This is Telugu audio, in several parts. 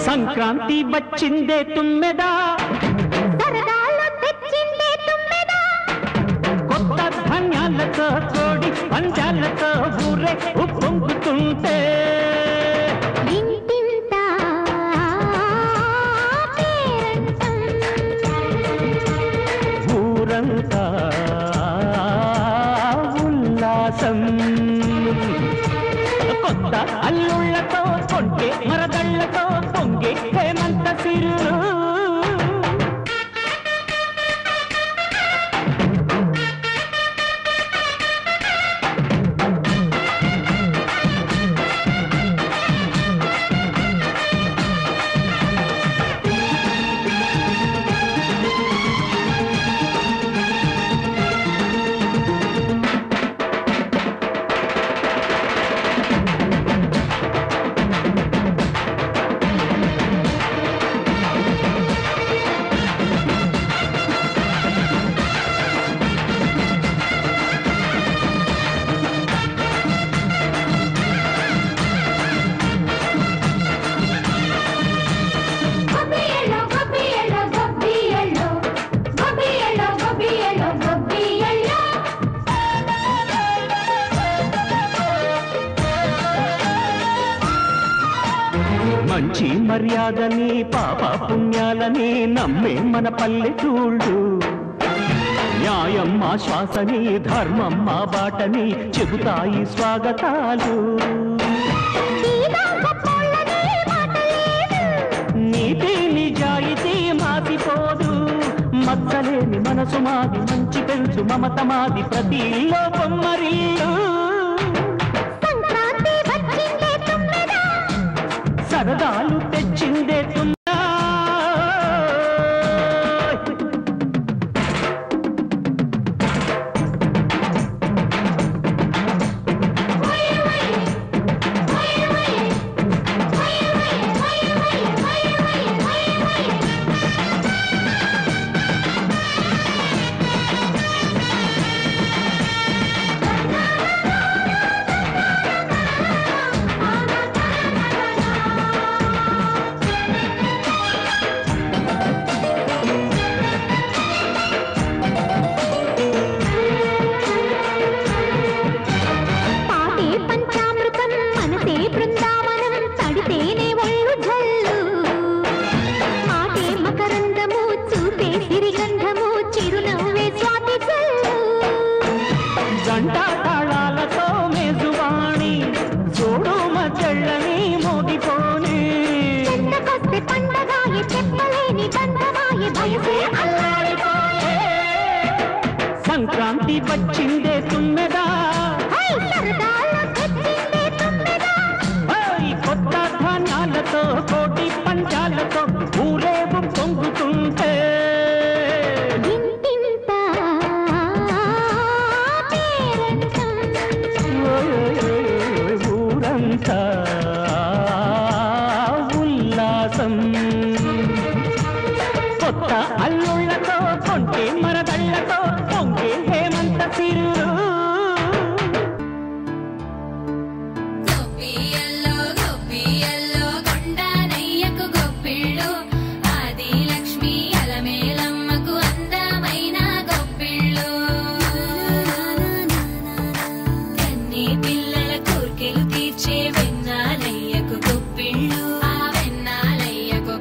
సంక్రాంతి వచ్చిందే తుమ్మెదా, సరదాలు తెచ్చిందే తుమ్మెదా, కొత్త ధాన్యాలతో కోడి పంచాలతో ఊరే ఉప్పొంగుతుంటే ఇంటింత పేరంటం, ఊరంతా ఉల్లాసం. కొత్త అల్లుళ్లతో కొంటే మరదళ్లతో పొంగే హేమంత సిరులు. మంచి మర్యాదని పాప పుణ్యాలని నమ్మే మన పల్లెటూళ్ళు, న్యాయం మా శ్వాసని ధర్మం మా బాటని చెబుతాయి స్వాగతాలు. నీతి నిజాయితీ మాసిపోదు, మచ్చలేని మనసు మాది, మంచి పెంచు మమత మాది, ప్రతి ఇల్లో బొమ్మరిల్లు. సరదాలు తెచ్చిందే తుమ్మెదా, జంట తాళాలతో మేజువాణి చూడు మజళ్ళని మోగిపోని, సంక్రాంతి వచ్చిందే తుమ్మెదా, కొత్త ధాన్యాలతో కోటి పంచాలతో ఊరేగు పొంగుతుంటే ఊరంతా ఉల్లాసం. కొత్త అల్లుళ్లతో కొంటే మరదళ్లతో పొంగే హేమంత సిరులు. తీర్చే వెన్నాలయ్యకు గొప్పిళ్ళు, ఆ వెన్నాలయ్యకు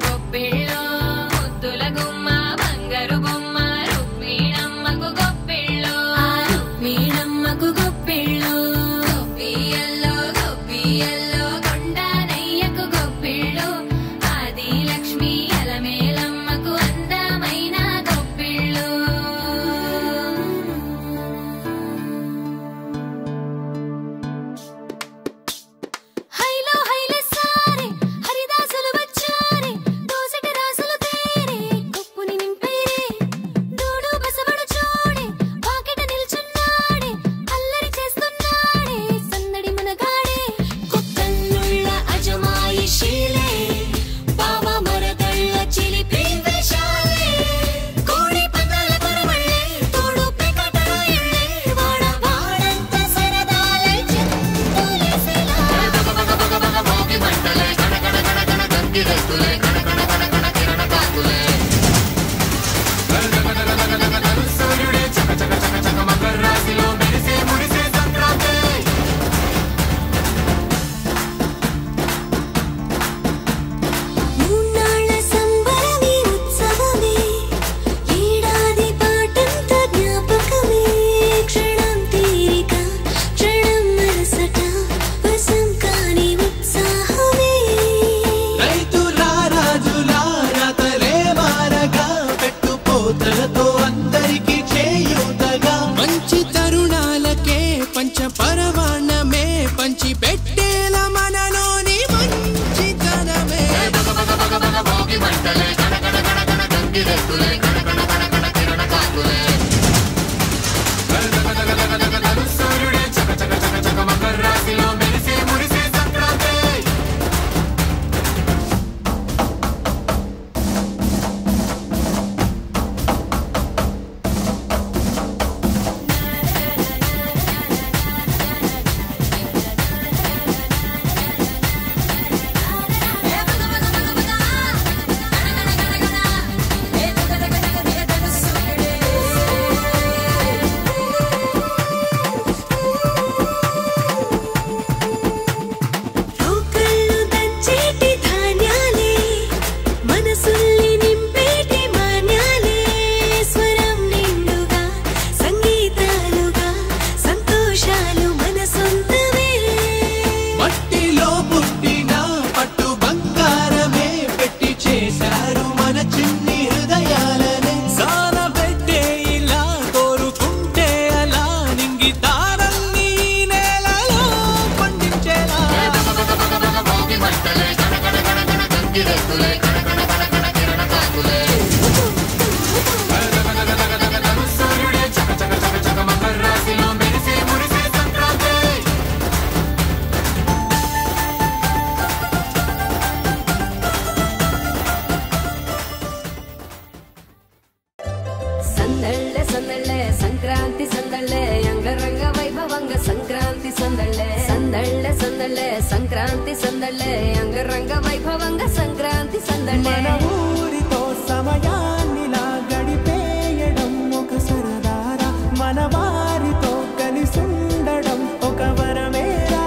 సంక్రాంతి సందళ్ళే అంగరంగ వైభవంగా సంక్రాంతి సందళ్ళే మన ఊరితో సమయాన్నిలా గడిపేయడం ఒక సరదారా మన వారితో కలిసి ఉండడం ఒక వరమేరా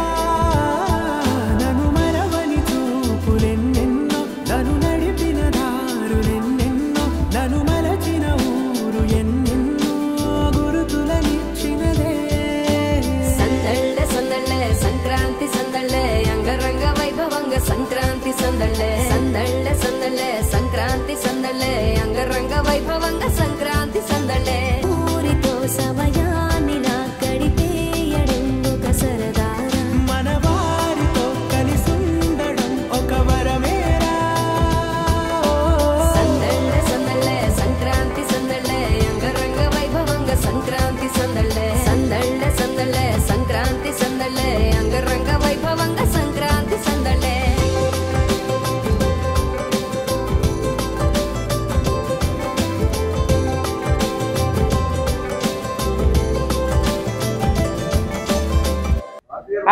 నన్ను మరవని చూపులెన్నెన్నో నన్ను నడిపిన దారులెన్నెన్నో నన్ను మలచిన ఊరు ఎన్నెన్నో గురుతులనిచ్చినదే సందళ్ళే సందళ్ళే సంక్రాంతి సందళ్ళే అంగరంగ వైభవంగా సంక్రాంతి సందళ్ళే సందళ్ళే సందళ్ళే సంక్రాంతి సందళ్ళే అంగరంగ వైభవంగా సంక్రాంతి సందళ్ళే ఊరితో సమయాన్నిలా గడిపేయడం ఒక సరదారా మన వారితో కలిసి ఉండడం ఒక వరమేరా సందళ్ళే సందళ్ళే సంక్రాంతి సందళ్ళే అంగరంగ వైభవంగా సంక్రాంతి సందళ్ళే సందళ్ళే సందళ్ళే సంక్రాంతి సందళ్ళే అంగరంగ వైభవంగా సంక్రాంతి సందళ్ళే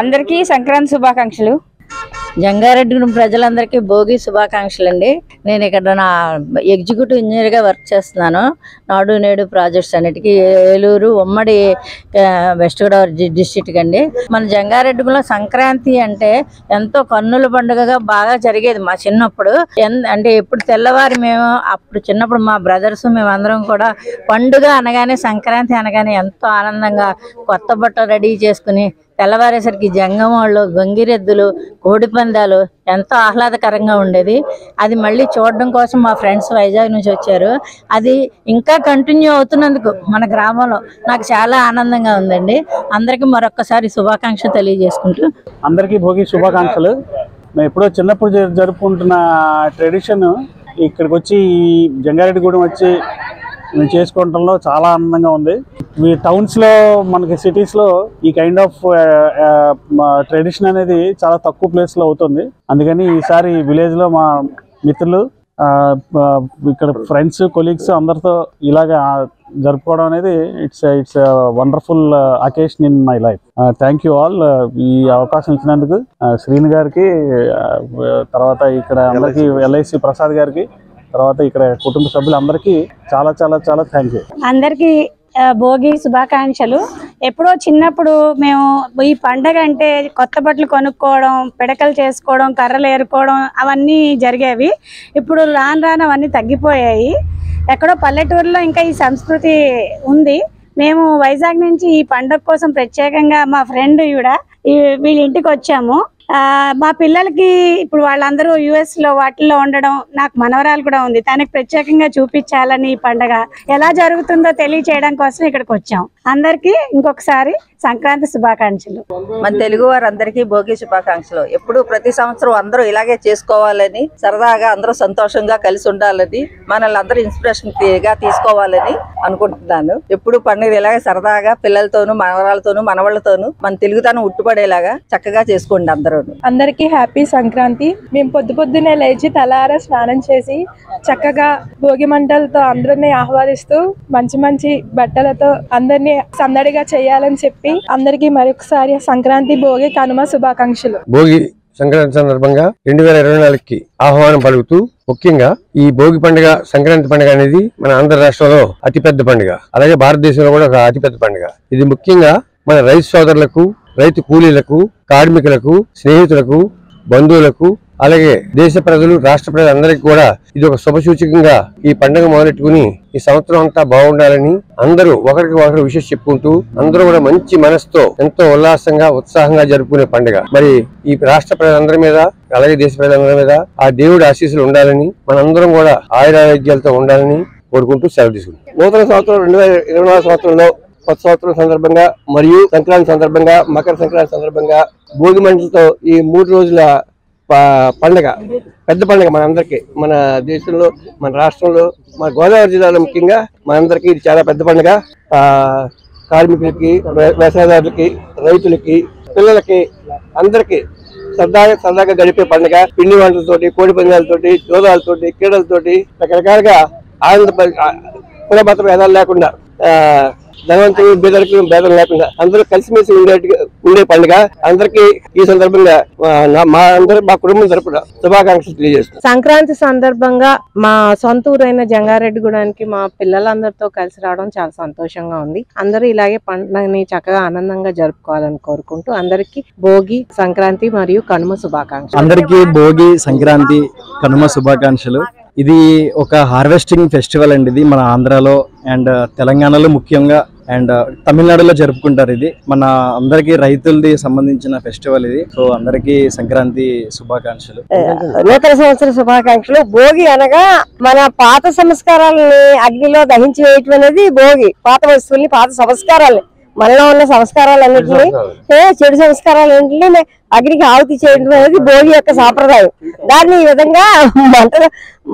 అందరికీ సంక్రాంతి శుభాకాంక్షలు. జంగారెడ్డిగూడెం ప్రజలందరికీ భోగి శుభాకాంక్షలు అండి. నేను ఇక్కడ నా ఎగ్జిక్యూటివ్ ఇంజనీర్గా వర్క్ చేస్తున్నాను. నాడు నేడు ప్రాజెక్ట్స్ అన్నిటికీ ఏలూరు ఉమ్మడి వెస్ట్ గోదావరి డిస్ట్రిక్ట్ అండి. మన జంగారెడ్డిగూడెంలో సంక్రాంతి అంటే ఎంతో కన్నుల పండుగగా బాగా జరిగేది మా చిన్నప్పుడు. అంటే ఎప్పుడు తెల్లవారి మేము అప్పుడు చిన్నప్పుడు మా బ్రదర్స్ మేమందరం కూడా పండుగ అనగానే సంక్రాంతి అనగానే ఎంతో ఆనందంగా కొత్త బట్టలు రెడీ చేసుకుని తెల్లవారేసరికి జంగమోళ్ళు గంగిరెద్దులు కోడి పందాలు ఎంతో ఆహ్లాదకరంగా ఉండేది. అది మళ్ళీ చూడడం కోసం మా ఫ్రెండ్స్ వైజాగ్ నుంచి వచ్చారు. అది ఇంకా కంటిన్యూ అవుతున్నందుకు మన గ్రామంలో నాకు చాలా ఆనందంగా ఉందండి. అందరికీ మరొక్కసారి శుభాకాంక్షలు తెలియజేసుకుంటూ అందరికీ భోగి శుభాకాంక్షలు. మేము ఎప్పుడో చిన్నప్పుడు జరుపుకుంటున్న ట్రెడిషన్ ఇక్కడికి వచ్చి జంగారెడ్డిగూడెం వచ్చి మేము చేసుకోవడంలో చాలా ఆనందంగా ఉంది. ఈ టౌన్స్లో మనకి సిటీస్లో ఈ కైండ్ ఆఫ్ ట్రెడిషన్ అనేది చాలా తక్కువ ప్లేస్లో అవుతుంది. అందుకని ఈసారి విలేజ్లో మా మిత్రులు ఇక్కడ ఫ్రెండ్స్ కొలీగ్స్ అందరితో ఇలాగా జరుపుకోవడం అనేది it's wonderful occasion in my life. Thank you all ఈ అవకాశం ఇచ్చినందుకు. శ్రీను గారికి, తర్వాత ఇక్కడ అందరికి LIC ప్రసాద్ గారికి, తర్వాత ఇక్కడ కుటుంబ సభ్యులందరికీ చాలా చాలా చాలా థ్యాంక్ యూ. అందరికీ భోగి శుభాకాంక్షలు. ఎప్పుడో చిన్నప్పుడు మేము ఈ పండగ అంటే కొత్త బట్టలు కొనుక్కోవడం, పిడకలు చేసుకోవడం, కర్రలు ఏరుకోవడం అవన్నీ జరిగేవి. ఇప్పుడు రాను రాను అవన్నీ తగ్గిపోయాయి. ఎక్కడో పల్లెటూరులో ఇంకా ఈ సంస్కృతి ఉంది. మేము వైజాగ్ నుంచి ఈ పండగ కోసం ప్రత్యేకంగా మా ఫ్రెండ్ వీళ్ళ ఇంటికి వచ్చాము. మా పిల్లలకి ఇప్పుడు వాళ్ళందరూ US లో వాటిల్లో ఉండడం, నాకు మనవరాలు కూడా ఉంది, తనకి ప్రత్యేకంగా చూపించాలని ఈ పండగ ఎలా జరుగుతుందో తెలియచేయడం కోసం ఇక్కడికి వచ్చాం. అందరికీ ఇంకొకసారి సంక్రాంతి శుభాకాంక్షలు. మన తెలుగు వారందరికీ భోగి శుభాకాంక్షలు. ఎప్పుడు ప్రతి సంవత్సరం అందరూ ఇలాగే చేసుకోవాలని, సరదాగా అందరూ సంతోషంగా కలిసి ఉండాలని, మనల్ని అందరూ ఇన్స్పిరేషన్ గా తీసుకోవాలని అనుకుంటున్నాను. ఎప్పుడు పండుగ ఇలాగే సరదాగా పిల్లలతోనూ, మనవరాలతోనూ, మనవాళ్ళతోనూ మన తెలుగుతనం ఉట్టుపడేలాగా చక్కగా చేసుకోండి అందరూ. అందరికీ హ్యాపీ సంక్రాంతి. మేము పొద్దున్నే లేచి తలారా స్నానం చేసి చక్కగా భోగి మంటలతో అందరినీ ఆహ్వానిస్తూ మంచి మంచి బట్టలతో అందరినీ సందడిగా చేయాలని చెప్పి అందరికీ మరొకసారి సంక్రాంతి, భోగి, కనుమ శుభాకాంక్షలు. భోగి సంక్రాంతి సందర్భంగా 2024కి ఆహ్వానం పలుకుతూ, ముఖ్యంగా ఈ భోగి పండుగ, సంక్రాంతి పండుగ అనేది మన ఆంధ్ర రాష్ట్రంలో అతిపెద్ద పండుగ, అలాగే భారతదేశంలో కూడా ఒక అతిపెద్ద పండుగ. ఇది ముఖ్యంగా మన రైతు సోదరులకు, రైతు కూలీలకు, కార్మికులకు, స్నేహితులకు, బంధువులకు, అలాగే దేశ ప్రజలు, రాష్ట్ర ప్రజలందరికీ కూడా ఇది ఒక శుభ సూచకంగా ఈ పండుగ మొదలెట్టుకుని ఈ సంవత్సరం అంతా బాగుండాలని అందరూ ఒకరికి ఒకరు విషయం చెప్పుకుంటూ అందరూ కూడా మంచి మనసుతో ఎంతో ఉల్లాసంగా, ఉత్సాహంగా జరుపుకునే పండుగ. మరి ఈ రాష్ట్ర ప్రజలందరి మీద, అలాగే దేశ ప్రజలందరి మీద ఆ దేవుడి ఆశీస్సులు ఉండాలని, మనందరం కూడా ఆయురారోగ్యాలతో ఉండాలని కోరుకుంటూ సెలవు తీసుకుంటాం. నూతన సంవత్సరం 2024 సంవత్సరంలో కొత్త సంవత్సరం సందర్భంగా మరియు సంక్రాంతి సందర్భంగా, మకర సంక్రాంతి సందర్భంగా భోగి మంటలతో ఈ 3 రోజుల పండుగ, పెద్ద పండుగ మనందరికీ, మన దేశంలో, మన రాష్ట్రంలో, మన గోదావరి జిల్లాలో ముఖ్యంగా మనందరికీ ఇది చాలా పెద్ద పండుగ. కార్మికులకి, వ్యవసాయదారులకి, రైతులకి, పిల్లలకి, అందరికీ సరదాగా గడిపే పండుగ. పిండి వంటలతోటి, కోడి పందాలతోటి, జోదాలతోటి, క్రీడలతోటి రకరకాలుగా కులమత భేదాలు లేకుండా, ధనవంతులు, బీదలకు భేదం లేకుండా అందరూ కలిసిమెలిసి ఉండే పండుగ. అందరికీ ఈ సందర్భంగా మా కుటుంబం తరపున శుభాకాంక్షలు తెలియజేస్తున్నాం. సంక్రాంతి సందర్భంగా మా సొంత ఊరైన జంగారెడ్డిగూడానికి మా పిల్లలందరితో కలిసి రావడం చాలా సంతోషంగా ఉంది. అందరూ ఇలాగే పండుగని చక్కగా ఆనందంగా జరుపుకోవాలని కోరుకుంటూ అందరికీ భోగి, సంక్రాంతి మరియు కనుమ శుభాకాంక్షలు. అందరికీ భోగి, సంక్రాంతి, కనుమ శుభాకాంక్షలు. ఇది ఒక హార్వెస్టింగ్ ఫెస్టివల్ అండి. ఇది మన ఆంధ్రాలో అండ్ తెలంగాణలో ముఖ్యంగా అండ్ తమిళనాడులో జరుపుకుంటారు. ఇది మన అందరికి రైతులది సంబంధించిన ఫెస్టివల్ ఇది. సో అందరికి సంక్రాంతి శుభాకాంక్షలు, నూతన సంవత్సర శుభాకాంక్షలు. భోగి అనగా మన పాత సంస్కారాలని అగ్నిలో దహించి వేయటం అనేది భోగి. పాత వస్తువుల్ని, పాత సంస్కారాలు, మనలో ఉన్న సంస్కారాలన్నింటినీ, చెడు సంస్కారాలన్నింటినీ అగ్నికి ఆహుతి చేయడం అనేది భోగి యొక్క సాంప్రదాయం. దాన్ని ఈ విధంగా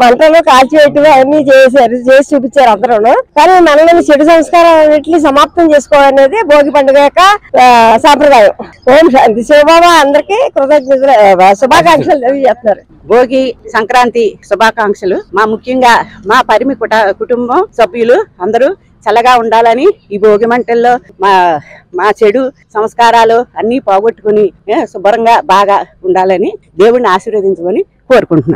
మంటలో కాల్చివేయటం అన్ని చేసి చూపించారు అందరూ. కానీ మనలోని చెడు సంస్కారాలన్నింటినీ సమాప్తం చేసుకోవాలనేది భోగి పండుగ యొక్క సాంప్రదాయం. ఓం శాంతి. శివబాబా అందరికీ కృతజ్ఞతలు, శుభాకాంక్షలు తెలియజేస్తున్నారు. భోగి, సంక్రాంతి శుభాకాంక్షలు. ముఖ్యంగా మా పరిమి కుటుంబం సభ్యులు అందరూ చల్లగా ఉండాలని, ఈ భోగి మంటల్లో మా చెడు సంస్కారాలు అన్ని పోగొట్టుకుని శుభ్రంగా బాగా ఉండాలని దేవుడిని ఆశీర్వదించమని కోరుకుంటున్నాను.